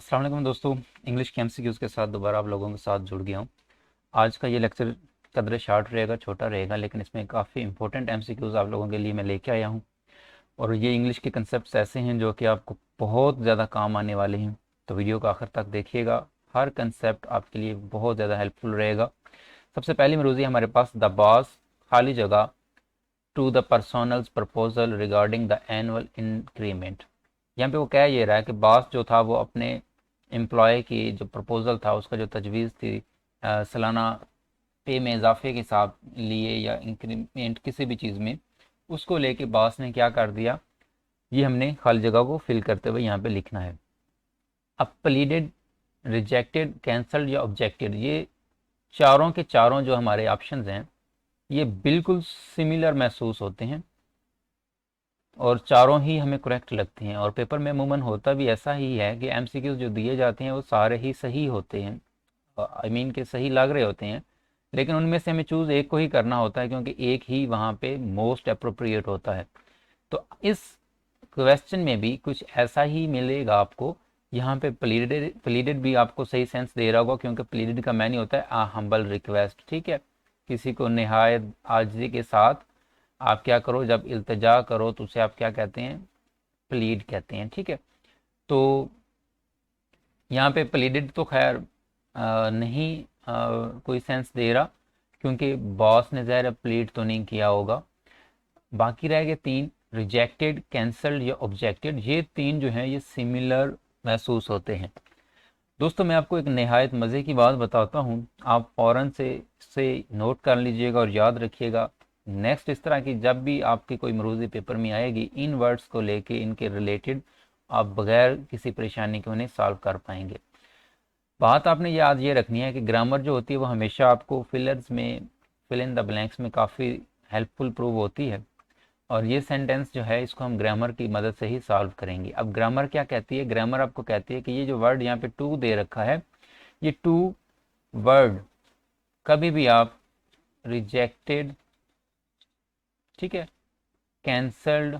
अस्सलाम वालेकुम दोस्तों, इंग्लिश के एमसीक्यूज़ के साथ दोबारा आप लोगों के साथ जुड़ गया हूँ। आज का ये लेक्चर कदर शार्ट रहेगा, छोटा रहेगा, लेकिन इसमें काफ़ी इंपॉर्टेंट एमसीक्यूज़ आप लोगों के लिए मैं लेके आया हूँ। और ये इंग्लिश के कंसेप्ट्स ऐसे हैं जो कि आपको बहुत ज़्यादा काम आने वाले हैं। तो वीडियो को आखिर तक देखिएगा, हर कंसेप्ट आपके लिए बहुत ज़्यादा हेल्पफुल रहेगा। सबसे पहली मरूज़ी हमारे पास द बॉस खाली जगह to the personnel's proposal regarding the annual increment. यहाँ पे वो कह ये रहा है कि बॉस जो था वो अपने एम्प्लॉय की जो प्रपोजल था, उसका जो तजवीज़ थी सालाना पे में इजाफे के साथ लिए या इंक्रीमेंट किसी भी चीज़ में, उसको लेके बॉस ने क्या कर दिया, ये हमने खाली जगह को फिल करते हुए यहाँ पे लिखना है। अब प्लीडेड, रिजेक्टेड, कैंसल्ड या ऑब्जेक्टेड, ये चारों के चारों जो हमारे ऑप्शंस हैं ये बिल्कुल सिमिलर महसूस होते हैं और चारों ही हमें करेक्ट लगते हैं। और पेपर में अमूमन होता भी ऐसा ही है कि एमसीक्यूज जो दिए जाते हैं वो सारे ही सही होते हैं, आई मीन के सही लग रहे होते हैं, लेकिन उनमें से हमें चूज़ एक को ही करना होता है क्योंकि एक ही वहाँ पे मोस्ट अप्रोप्रिएट होता है। तो इस क्वेश्चन में भी कुछ ऐसा ही मिलेगा आपको। यहाँ पे प्लीडेड भी आपको सही सेंस दे रहा होगा क्योंकि प्लीडेड का मैनी होता है आ हम्बल रिक्वेस्ट। ठीक है, किसी को निहायत आजिज़ी के साथ आप क्या करो, जब इल्तिजा करो तो उसे आप क्या कहते हैं, प्लीड कहते हैं। ठीक है, तो यहाँ पे प्लीडेड तो खैर नहीं कोई सेंस दे रहा क्योंकि बॉस ने ज़ाहिर प्लीड तो नहीं किया होगा। बाकी रह गए तीन, रिजेक्टेड, कैंसल्ड या ऑब्जेक्टेड। ये तीन जो हैं ये सिमिलर महसूस होते हैं। दोस्तों मैं आपको एक नहायत मज़े की बात बताता हूँ, आप फ़ौरन से नोट कर लीजिएगा और याद रखिएगा। नेक्स्ट इस तरह की जब भी आपकी कोई मरूज़ी पेपर में आएगी, इन वर्ड्स को लेके इनके रिलेटेड आप बगैर किसी परेशानी के उन्हें सॉल्व कर पाएंगे। बात आपने याद ये रखनी है कि ग्रामर जो होती है वो हमेशा आपको फिलर्स में, फिल इन द ब्लैंक्स में काफ़ी हेल्पफुल प्रूव होती है। और ये सेंटेंस जो है इसको हम ग्रामर की मदद से ही सॉल्व करेंगे। अब ग्रामर क्या कहती है, ग्रामर आपको कहती है कि ये जो वर्ड यहाँ पे टू दे रखा है, ये टू वर्ड कभी भी आप रिजेक्टेड, ठीक है, कैंसल्ड,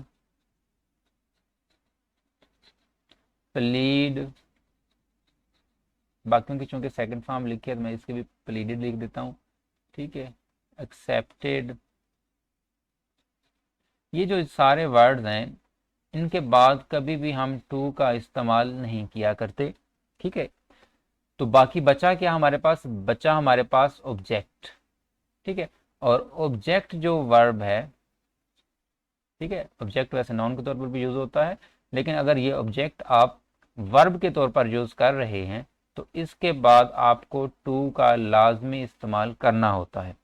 प्लीड, बाकियों की चूंकि सेकंड फॉर्म लिखी है तो मैं इसके भी प्लीडेड लिख देता हूँ। ठीक है, एक्सेप्टेड, ये जो सारे वर्ड्स हैं इनके बाद कभी भी हम टू का इस्तेमाल नहीं किया करते। ठीक है, तो बाकी बचा क्या हमारे पास, बचा हमारे पास ऑब्जेक्ट। ठीक है, और ऑब्जेक्ट जो वर्ब है, ठीक है, ऑब्जेक्ट वैसे नाउन के तौर पर भी यूज होता है, लेकिन अगर ये ऑब्जेक्ट आप वर्ब के तौर पर यूज कर रहे हैं तो इसके बाद आपको टू का लाजमी इस्तेमाल करना होता है।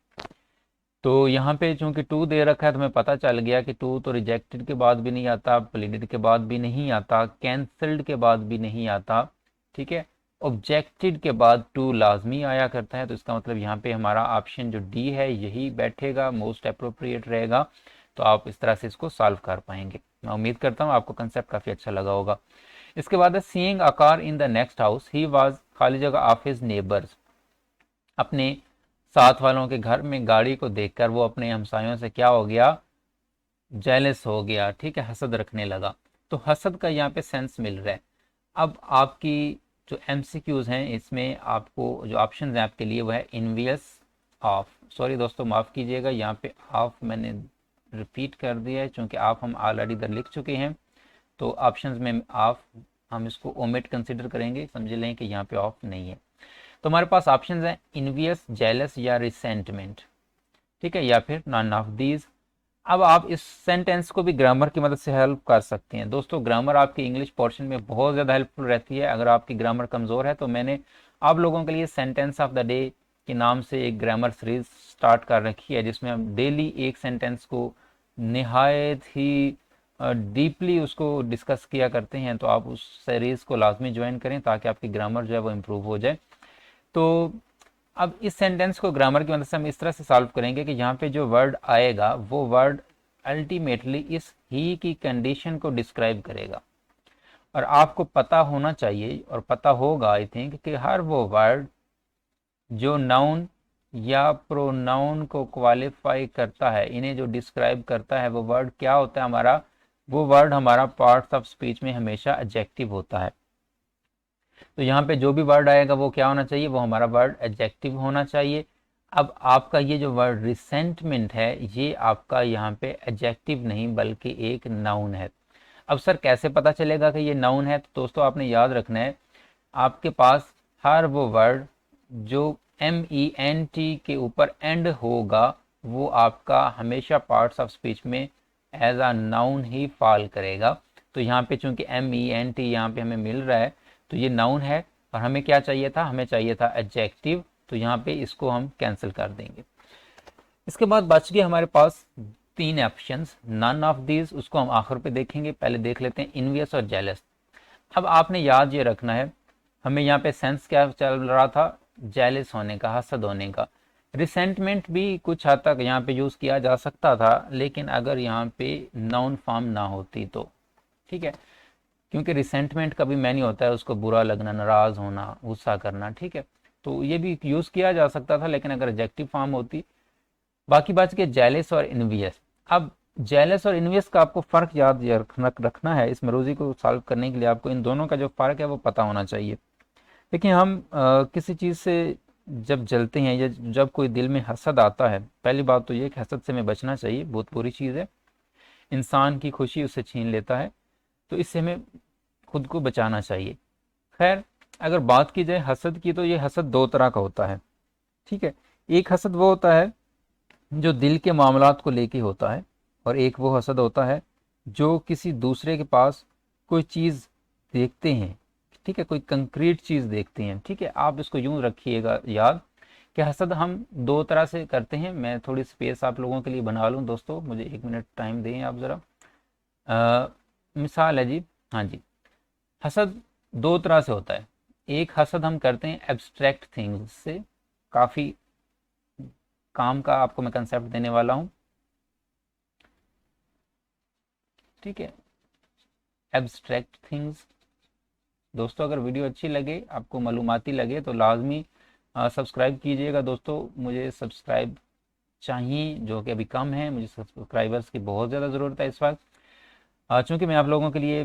तो यहाँ पे चूंकि टू दे रखा है तो हमें पता चल गया कि टू तो रिजेक्टेड के बाद भी नहीं आता, प्लीडेड के बाद भी नहीं आता, कैंसल्ड के बाद भी नहीं आता। ठीक है, ऑब्जेक्टेड के बाद टू लाजमी आया करता है, तो इसका मतलब यहाँ पे हमारा ऑप्शन जो डी है यही बैठेगा, मोस्ट अप्रोप्रिएट रहेगा। तो आप इस तरह से इसको सॉल्व कर पाएंगे। मैं उम्मीद करता हूँ आपको कंसेप्ट काफ़ी अच्छा लगा होगा। इसके बाद है seeing a car in the next house he was खाली जगह ऑफ हिज नेबर्स। अपने साथ वालों के घर में गाड़ी को देखकर वो अपने हमसायों से क्या हो गया, जेलस हो गया। ठीक है, हसद रखने लगा। तो हसद का यहाँ पे सेंस मिल रहा है। अब आपकी जो एमसीक्यूज हैं इसमें आपको जो ऑप्शन है आपके लिए वो है इनवियस ऑफ, सॉरी दोस्तों माफ़ कीजिएगा, यहाँ पे ऑफ मैंने रिपीट कर दिया है क्योंकि ऑफ हम ऑलरेडी इधर लिख चुके हैं। तो ऑप्शंस में ऑफ हम इसको ओमिट कंसिडर करेंगे, समझ लें कि यहाँ पे ऑफ नहीं है। तो हमारे पास ऑप्शंस हैं इनवियस, जेलस या रिसेंटमेंट। ठीक है, या फिर नॉन ऑफ दीज। अब आप इस सेंटेंस को भी ग्रामर की मदद से हेल्प कर सकते हैं। दोस्तों ग्रामर आपकी इंग्लिश पोर्शन में बहुत ज़्यादा हेल्पफुल रहती है। अगर आपकी ग्रामर कमज़ोर है तो मैंने आप लोगों के लिए सेंटेंस ऑफ द डे के नाम से एक ग्रामर सीरीज स्टार्ट कर रखी है जिसमें हम डेली एक सेंटेंस को नहायत ही डीपली उसको डिस्कस किया करते हैं। तो आप उस सीरीज़ को लाजमी ज्वाइन करें ताकि आपकी ग्रामर जो है वो इम्प्रूव हो जाए। तो अब इस सेंटेंस को ग्रामर की मदद से हम इस तरह से सॉल्व करेंगे कि यहाँ पे जो वर्ड आएगा वो वर्ड अल्टीमेटली इस ही की कंडीशन को डिस्क्राइब करेगा। और आपको पता होना चाहिए और पता होगा आई थिंक कि हर वो वर्ड जो नाउन या प्रोनाउन को क्वालिफाई करता है, इन्हें जो डिस्क्राइब करता है, वो वर्ड क्या होता है हमारा, वो वर्ड हमारा पार्ट्स ऑफ स्पीच में हमेशा एडजेक्टिव होता है। तो यहाँ पे जो भी वर्ड आएगा वो क्या होना चाहिए, वो हमारा वर्ड एडजेक्टिव होना चाहिए। अब आपका ये जो वर्ड रिसेंटमेंट है ये आपका यहाँ पे एडजेक्टिव नहीं बल्कि एक नाउन है। अब सर कैसे पता चलेगा कि ये नाउन है, तो दोस्तों आपने याद रखना है आपके पास हर वो वर्ड जो MENT के ऊपर एंड होगा वो आपका हमेशा पार्ट्स ऑफ स्पीच में एज अ नाउन ही फॉल करेगा। तो यहाँ पे चूंकि MENT यहाँ पे हमें मिल रहा है तो ये नाउन है, और हमें क्या चाहिए था, हमें चाहिए था एडजेक्टिव। तो यहाँ पे इसको हम कैंसिल कर देंगे। इसके बाद बच गए हमारे पास तीन ऑप्शंस, नन ऑफ दीज, उसको हम आखिर पे देखेंगे। पहले देख लेते हैं इनवियस और जेलस। अब आपने याद ये रखना है हमें यहाँ पे सेंस क्या चल रहा था, जेलस होने का, हसद होने का। रिसेंटमेंट भी कुछ हद तक यहाँ पे यूज़ किया जा सकता था, लेकिन अगर यहाँ पे नाउन फॉर्म ना होती तो ठीक है, क्योंकि रिसेंटमेंट का भी मैनी होता है उसको बुरा लगना, नाराज़ होना, गुस्सा करना, ठीक है। तो ये भी यूज़ किया जा सकता था, लेकिन अगर एडजेक्टिव फॉर्म होती। बाकी बच गए जेलस और इनवियस। अब जेलस और इनवियस का आपको फ़र्क याद रखना है। इस मरूजी को सॉल्व करने के लिए आपको इन दोनों का जो फ़र्क है वो पता होना चाहिए। देखिए हम किसी चीज़ से जब जलते हैं या जब कोई दिल में हसद आता है, पहली बात तो ये कि हसद से हमें बचना चाहिए, बहुत बुरी चीज़ है, इंसान की खुशी उससे छीन लेता है। तो इससे हमें खुद को बचाना चाहिए। खैर अगर बात की जाए हसद की, तो ये हसद दो तरह का होता है, ठीक है। एक हसद वो होता है जो दिल के मामलात को लेके होता है, और एक वो हसद होता है जो किसी दूसरे के पास कोई चीज़ देखते हैं, ठीक है, कोई कंक्रीट चीज़ देखते हैं, ठीक है। आप इसको यूं रखिएगा याद कि हसद हम दो तरह से करते हैं। मैं थोड़ी स्पेस आप लोगों के लिए बना लूं दोस्तों, मुझे 1 मिनट टाइम दें आप ज़रा। मिसाल है जी, हाँ जी, हसद दो तरह से होता है। एक हसद हम करते हैं एब्स्ट्रैक्ट थिंग्स से, काफ़ी काम का आपको मैं कंसेप्ट देने वाला हूँ, ठीक है। एब्स्ट्रैक्ट थिंग्स दोस्तों, अगर वीडियो अच्छी लगे, आपको मालूमाती लगे, तो लाजमी सब्सक्राइब कीजिएगा दोस्तों। मुझे सब्सक्राइब चाहिए जो कि अभी कम है, मुझे सब्सक्राइबर्स की बहुत ज़्यादा ज़रूरत है इस वक्त। चूँकि मैं आप लोगों के लिए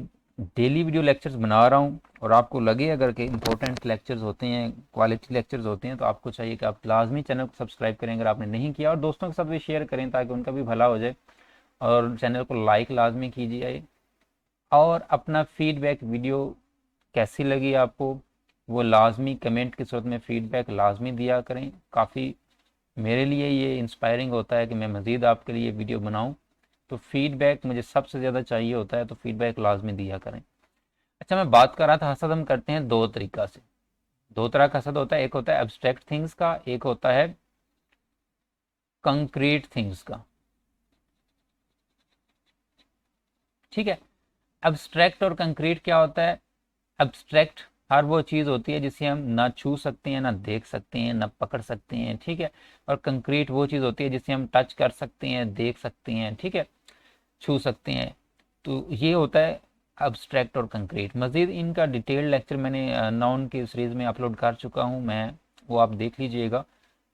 डेली वीडियो लेक्चर्स बना रहा हूँ, और आपको लगे अगर कि इंपॉर्टेंट लेक्चर्स होते हैं, क्वालिटी लेक्चर्स होते हैं, तो आपको चाहिए कि आप लाजमी चैनल को सब्सक्राइब करें अगर आपने नहीं किया, और दोस्तों के साथ भी शेयर करें ताकि उनका भी भला हो जाए। और चैनल को लाइक लाजमी कीजिए, और अपना फीडबैक, वीडियो कैसी लगी आपको वो लाजमी कमेंट की सूरत में फीडबैक लाजमी दिया करें। काफ़ी मेरे लिए ये इंस्पायरिंग होता है कि मैं मज़ीद आपके लिए वीडियो बनाऊं। तो फीडबैक मुझे सबसे ज़्यादा चाहिए होता है, तो फीडबैक लाजमी दिया करें। अच्छा, मैं बात कर रहा था हसद हम करते हैं दो तरीका से। दो तरह का हसद होता है, एक होता है एब्स्ट्रैक्ट थिंग्स का, एक होता है कंक्रीट थिंग्स का, ठीक है। एब्स्ट्रैक्ट और कंक्रीट क्या होता है? एब्स्ट्रैक्ट हर वो चीज़ होती है जिसे हम ना छू सकते हैं, ना देख सकते हैं, ना पकड़ सकते हैं, ठीक है। और कंक्रीट वो चीज़ होती है जिसे हम टच कर सकते हैं, देख सकते हैं, ठीक है, छू सकते हैं। तो ये होता है एब्स्ट्रैक्ट और कंक्रीट। मज़ीद इनका डिटेल्ड लेक्चर मैंने नाउन की सीरीज़ में अपलोड कर चुका हूँ मैं, वो आप देख लीजिएगा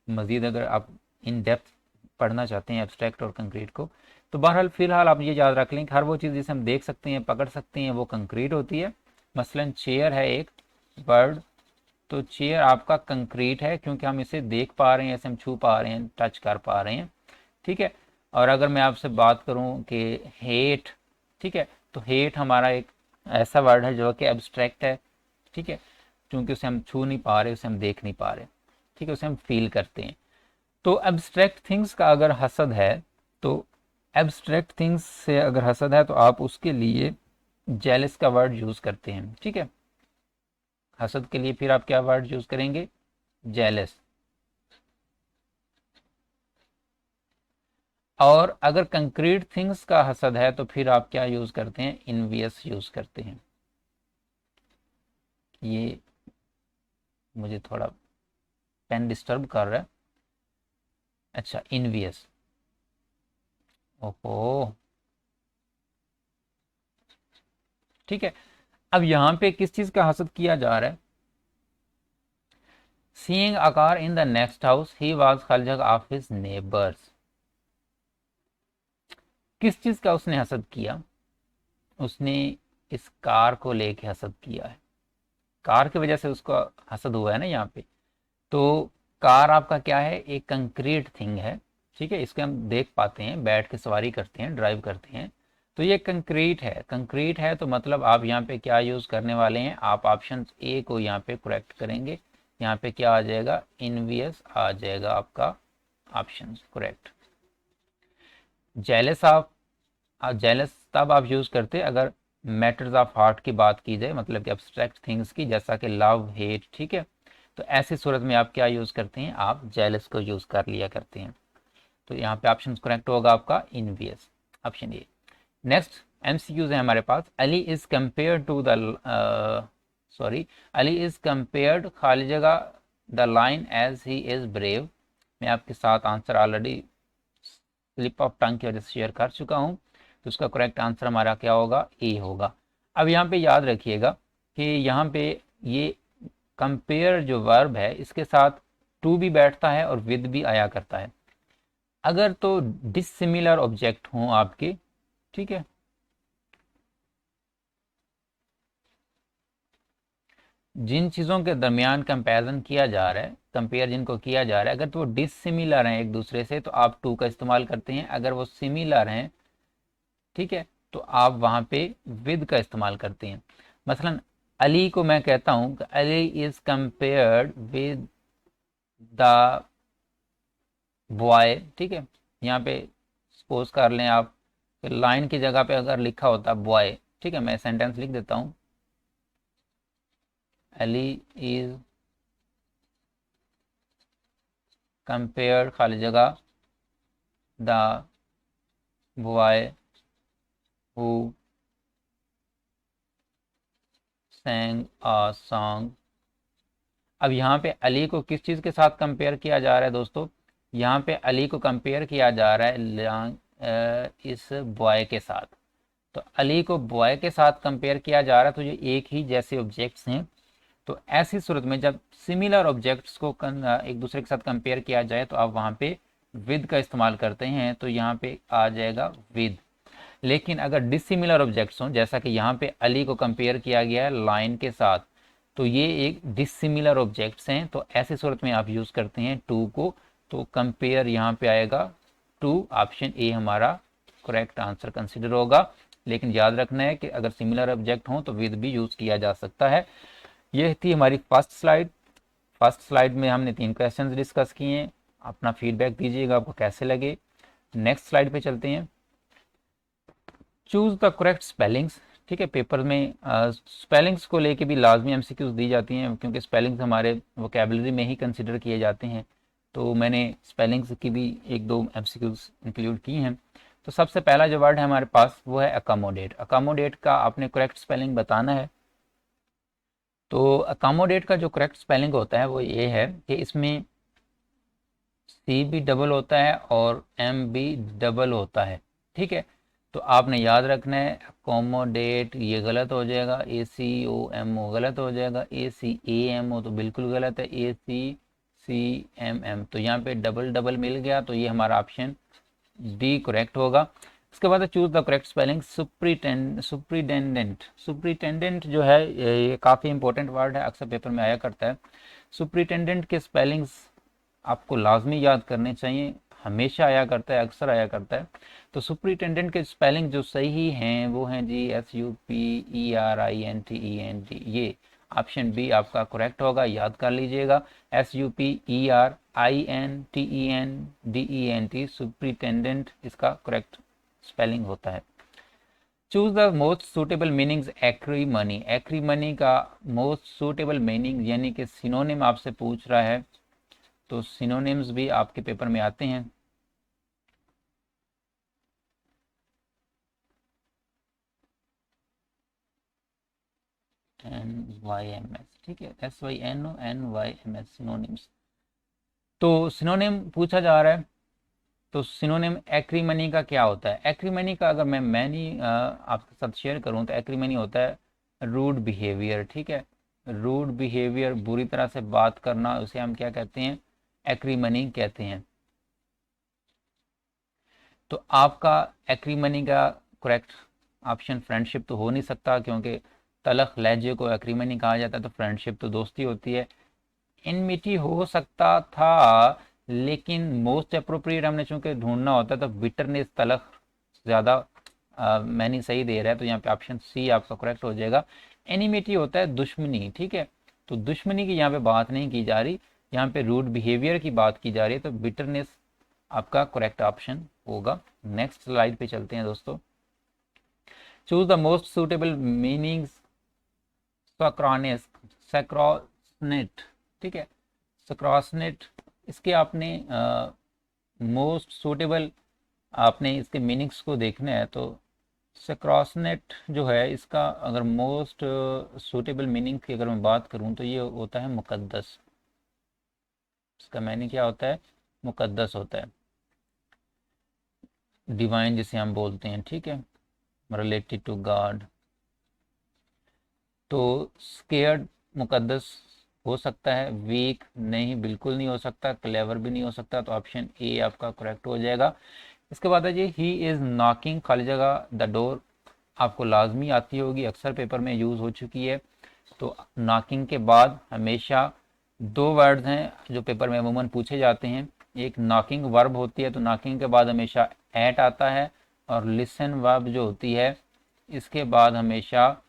मज़ीद अगर आप इन डेप्थ पढ़ना चाहते हैं एब्स्ट्रैक्ट और कंक्रीट को। तो बहरहाल फ़िलहाल आप ये याद रख लें कि हर वो चीज़ जिसे हम देख सकते हैं, पकड़ सकते हैं, वो कंक्रीट होती है। मसलन चेयर है एक बर्ड, तो चेयर आपका कंक्रीट है क्योंकि हम इसे देख पा रहे हैं, इसे हम छू पा रहे हैं, टच कर पा रहे हैं, ठीक है। और अगर मैं आपसे बात करूं कि हेट, ठीक है, तो हेट हमारा एक ऐसा वर्ड है जो कि एब्स्ट्रैक्ट है, ठीक है, क्योंकि उसे हम छू नहीं पा रहे, उसे हम देख नहीं पा रहे, ठीक है, उसे हम फील करते हैं। तो एब्स्ट्रैक्ट थिंग्स का अगर हसद है, तो एब्स्ट्रैक्ट थिंग्स से अगर हसद है तो आप उसके लिए जेलस का वर्ड यूज़ करते हैं, ठीक है। हसद के लिए फिर आप क्या वर्ड यूज़ करेंगे? जेलस। और अगर कंक्रीट थिंग्स का हसद है तो फिर आप क्या यूज़ करते हैं? इनवियस यूज़ करते हैं। ये मुझे थोड़ा पेन डिस्टर्ब कर रहा है। अच्छा, इनवियस, ओहो, ठीक है। अब यहाँ पे किस चीज़ का हसद किया जा रहा है? Seeing a car in the next house he was खलजक ऑफ हिज नेबर्स। किस चीज़ का उसने हसद किया? उसने इस कार को लेके हसद किया है। कार की वजह से उसको हसद हुआ है ना यहाँ पे। तो कार आपका क्या है, एक कंक्रीट थिंग है, ठीक है, इसको हम देख पाते हैं, बैठ के सवारी करते हैं, ड्राइव करते हैं, तो ये कंक्रीट है। कंक्रीट है तो मतलब आप यहाँ पे क्या यूज़ करने वाले हैं, आप ऑप्शन ए को यहाँ पे करेक्ट करेंगे। यहाँ पे क्या आ जाएगा, इनवियस आ जाएगा आपका ऑप्शन करेक्ट। जेलस आप जेलस तब आप यूज़ करते अगर मैटर्स ऑफ हार्ट की बात की जाए, मतलब कि एब्स्ट्रैक्ट थिंग्स की, जैसा कि लव हेट, ठीक है, तो ऐसी सूरत में आप क्या यूज़ करते हैं, आप जेलस को यूज़ कर लिया करते हैं। तो यहाँ पे ऑप्शन करेक्ट होगा आपका envious, option a. Next MCQs है हमारे पास। Ali is compare to the sorry Ali is compared खाली जगह the line as he is brave. मैं आपके साथ answer already slip of tongue की वजह से शेयर कर चुका हूँ, तो उसका करेक्ट आंसर हमारा क्या होगा, ए होगा। अब यहाँ पे याद रखिएगा कि यहाँ पे ये कंपेयर जो वर्ब है इसके साथ टू भी बैठता है और विद भी आया करता है। अगर तो डिसिमिलर ऑब्जेक्ट हों आपके, ठीक है, जिन चीज़ों के दरमियान कंपैरिजन किया जा रहा है, कंपेयर जिनको किया जा रहा है, अगर तो वो डिसिमिलर हैं एक दूसरे से तो आप टू का इस्तेमाल करते हैं, अगर वो सिमिलर हैं, ठीक है, तो आप वहाँ पे विद का इस्तेमाल करते हैं। मसलन अली को मैं कहता हूँ कि Ali is compared with the boy, ठीक है, यहाँ पे सपोज कर लें आप लाइन की जगह पे अगर लिखा होता बॉय, ठीक है, मैं सेंटेंस लिख देता हूँ, अली इज कंपेयर्ड खाली जगह the boy who sang a song। अब यहाँ पे अली को किस चीज़ के साथ कंपेयर किया जा रहा है दोस्तों, यहाँ पे अली को कंपेयर किया जा रहा है इस बॉय के साथ। तो अली को बॉय के साथ कंपेयर किया जा रहा है, तो ये एक ही जैसे ऑब्जेक्ट्स हैं। तो ऐसी सूरत में जब सिमिलर ऑब्जेक्ट्स को एक दूसरे के साथ कंपेयर किया जाए तो आप वहाँ पे विद का इस्तेमाल करते हैं, तो यहाँ पे आ जाएगा विद। लेकिन अगर डिसिमिलर ऑब्जेक्ट्स हों, जैसा कि यहाँ पे अली को कंपेयर किया गया है लाइन के साथ, तो ये एक डिसिमिलर ऑब्जेक्ट्स हैं, तो ऐसी सूरत में आप यूज़ करते हैं टू को। तो कंपेयर यहाँ पे आएगा टू, ऑप्शन ए हमारा करेक्ट आंसर कंसिडर होगा। लेकिन याद रखना है कि अगर सिमिलर ऑब्जेक्ट हों तो विद भी यूज़ किया जा सकता है। ये थी हमारी फर्स्ट स्लाइड। फर्स्ट स्लाइड में हमने 3 क्वेश्चंस डिस्कस किए हैं। अपना फीडबैक दीजिएगा आपको कैसे लगे। नेक्स्ट स्लाइड पे चलते हैं। चूज़ द करेक्ट स्पेलिंग्स, ठीक है, पेपर में स्पेलिंग्स को लेके भी लाजमी एमसीक्यूज दी जाती हैं, क्योंकि स्पेलिंग्स हमारे वोकेबलरी में ही कंसिडर किए जाते हैं। तो मैंने स्पेलिंग्स की भी एक दो एमसीक्यूज इंक्लूड की हैं। तो सबसे पहला जो वर्ड है हमारे पास वो है अकोमोडेट। अकोमोडेट का आपने करेक्ट स्पेलिंग बताना है। तो अकोमोडेट का जो करेक्ट स्पेलिंग होता है वो ये है कि इसमें सी भी डबल होता है और एम भी डबल होता है, ठीक है। तो आपने याद रखना है अकोमोडेट ये गलत हो जाएगा, ए सी ओ एम ओ गलत हो जाएगा, ए सी ए एम ओ तो बिल्कुल गलत है, ए सी सी एम एम, तो यहाँ पे डबल डबल मिल गया, तो ये हमारा ऑप्शन डी करेक्ट होगा। इसके बाद choose the correct spelling superintendent. Superintendent जो है ये काफ़ी इंपॉर्टेंट वर्ड है, अक्सर पेपर में आया करता है। सुप्रिटेंडेंट के स्पेलिंग्स आपको लाजमी याद करने चाहिए, हमेशा आया करता है, अक्सर आया करता है। तो सुप्रिटेंडेंट के स्पेलिंग जो सही हैं वो हैं जी SUPERINTENT, ये ऑप्शन बी आपका करेक्ट होगा, याद कर लीजिएगा। SUPERINTENDENT सुप्रिटेंडेंट इसका करेक्ट स्पेलिंग होता है। Choose the most suitable meanings एक्रीमनी। एक्रीमनी का मोस्ट सूटेबल मीनिंग यानी कि सिनोनिम आपसे पूछ रहा है, तो सिनोनिम्स भी आपके पेपर में आते हैं। NYMS, ठीक है, SYNONYMS सिनोनिम्स। तो सिनोनिम पूछा जा रहा है, तो सिनोनिम एक्रीमनी का क्या होता है। एक्रीमनी का अगर मैं मैनी आपके साथ शेयर करूं तो एक्रीमनी होता है रूड बिहेवियर, ठीक है, रूड बिहेवियर, बुरी तरह से बात करना, उसे हम क्या कहते हैं, एक्रीमनी कहते हैं। तो आपका एक्रीमनी का करेक्ट ऑप्शन फ्रेंडशिप तो हो नहीं सकता, क्योंकि तलख लहजे को एक्रीमनी कहा जाता है, तो फ्रेंडशिप तो दोस्ती होती है। इनमिटी हो सकता था, लेकिन मोस्ट अप्रोप्रिएट हमने चूंकि ढूंढना होता है तो बिटरनेस तलख ज़्यादा मैंने सही दे रहा है, तो यहाँ पे ऑप्शन सी आपका करेक्ट हो जाएगा। एनिमिटी होता है दुश्मनी, ठीक है, तो दुश्मनी की यहाँ पे बात नहीं की जा रही, यहाँ पे रूड बिहेवियर की बात की जा रही है, तो बिटरनेस आपका करेक्ट ऑप्शन होगा। नेक्स्ट स्लाइड पे चलते हैं दोस्तों। Choose the most suitable meanings सैक्रोनेट, ठीक है, सैक्रोनेट, इसके आपने मोस्ट सूटेबल आपने इसके मीनिंग्स को देखना है। तो सैक्रोनेट जो है इसका अगर मोस्ट सूटेबल मीनिंग की अगर मैं बात करूं तो ये होता है मुकद्दस। इसका मीनिंग क्या होता है? मुकद्दस होता है, डिवाइन जिसे हम बोलते हैं, ठीक है, रिलेटेड टू गॉड। तो स्केयर्ड मुकद्दस हो सकता है, वीक नहीं, बिल्कुल नहीं हो सकता, क्लेवर भी नहीं हो सकता, तो ऑप्शन ए आपका करेक्ट हो जाएगा। इसके बाद है जी ही इज़ नॉकिंग, खाली जगह द डोर, आपको लाजमी आती होगी, अक्सर पेपर में यूज़ हो चुकी है। तो नॉकिंग के बाद हमेशा दो वर्ड्स हैं जो पेपर में अमूमन पूछे जाते हैं, एक नॉकिंग वर्ब होती है, तो नॉकिंग के बाद हमेशा एट आता है, और लिसन वर्ब जो होती है इसके बाद हमेशा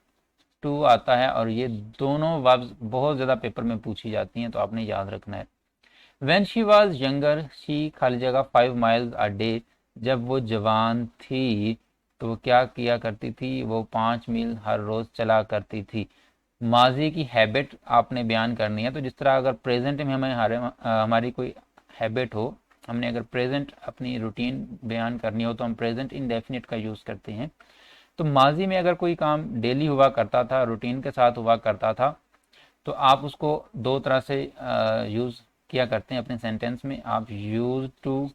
टू आता है, और ये दोनों वर्ब्स बहुत ज़्यादा पेपर में पूछी जाती हैं, तो आपने याद रखना है। When she was younger, she खाली जगह 5 miles a day, जब वो जवान थी तो वो क्या किया करती थी? वो 5 मील हर रोज़ चला करती थी। माजी की हैबिट आपने बयान करनी है, तो जिस तरह अगर प्रेजेंट में हमारी कोई हैबिट हो, हमने अगर प्रेजेंट अपनी रूटीन बयान करनी हो तो हम प्रेजेंट इंडेफिनिट का यूज़ करते हैं। तो माजी में अगर कोई काम डेली हुआ करता था, रूटीन के साथ हुआ करता था, तो आप उसको दो तरह से यूज़ किया करते हैं अपने सेंटेंस में। आप यूज टू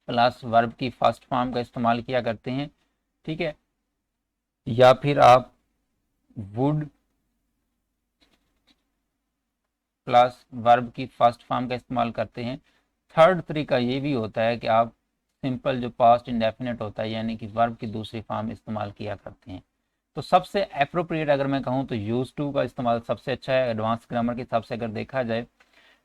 प्लस वर्ब की फर्स्ट फॉर्म का इस्तेमाल किया करते हैं, ठीक है, या फिर आप वुड प्लस वर्ब की फर्स्ट फॉर्म का इस्तेमाल करते हैं। थर्ड तरीका ये भी होता है कि आप सिंपल जो पास्ट इंडेफिनिट होता है यानी कि वर्ब की दूसरी फॉर्म इस्तेमाल किया करते हैं। तो सबसे अप्रोप्रिएट अगर मैं कहूँ तो यूज टू का इस्तेमाल सबसे अच्छा है। एडवांस ग्रामर के हिसाब से अगर देखा जाए,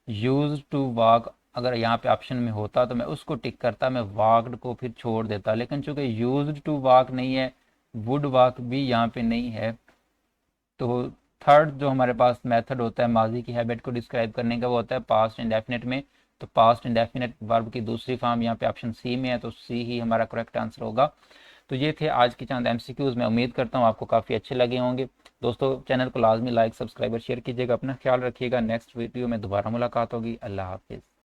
यूज टू वॉक अगर यहाँ पे ऑप्शन में होता तो मैं उसको टिक करता, मैं वॉकड को फिर छोड़ देता, लेकिन चूंकि यूज टू वॉक नहीं है, वुड वॉक भी यहाँ पे नहीं है, तो थर्ड जो हमारे पास मेथड होता है माजी की हैबिट को डिस्क्राइब करने का वो होता है पास्ट इंडेफिनिट में। तो पास्ट इंडेफिनिट वर्ब की दूसरी फॉर्म यहाँ पे ऑप्शन सी में है, तो सी ही हमारा करेक्ट आंसर होगा। तो ये थे आज के चंद एमसीक्यूज, मैं उम्मीद करता हूँ आपको काफ़ी अच्छे लगे होंगे। दोस्तों चैनल को लाजमी लाइक सब्सक्राइब और शेयर कीजिएगा, अपना ख्याल रखिएगा। नेक्स्ट वीडियो में दोबारा मुलाकात होगी। अल्लाह हाफिज़।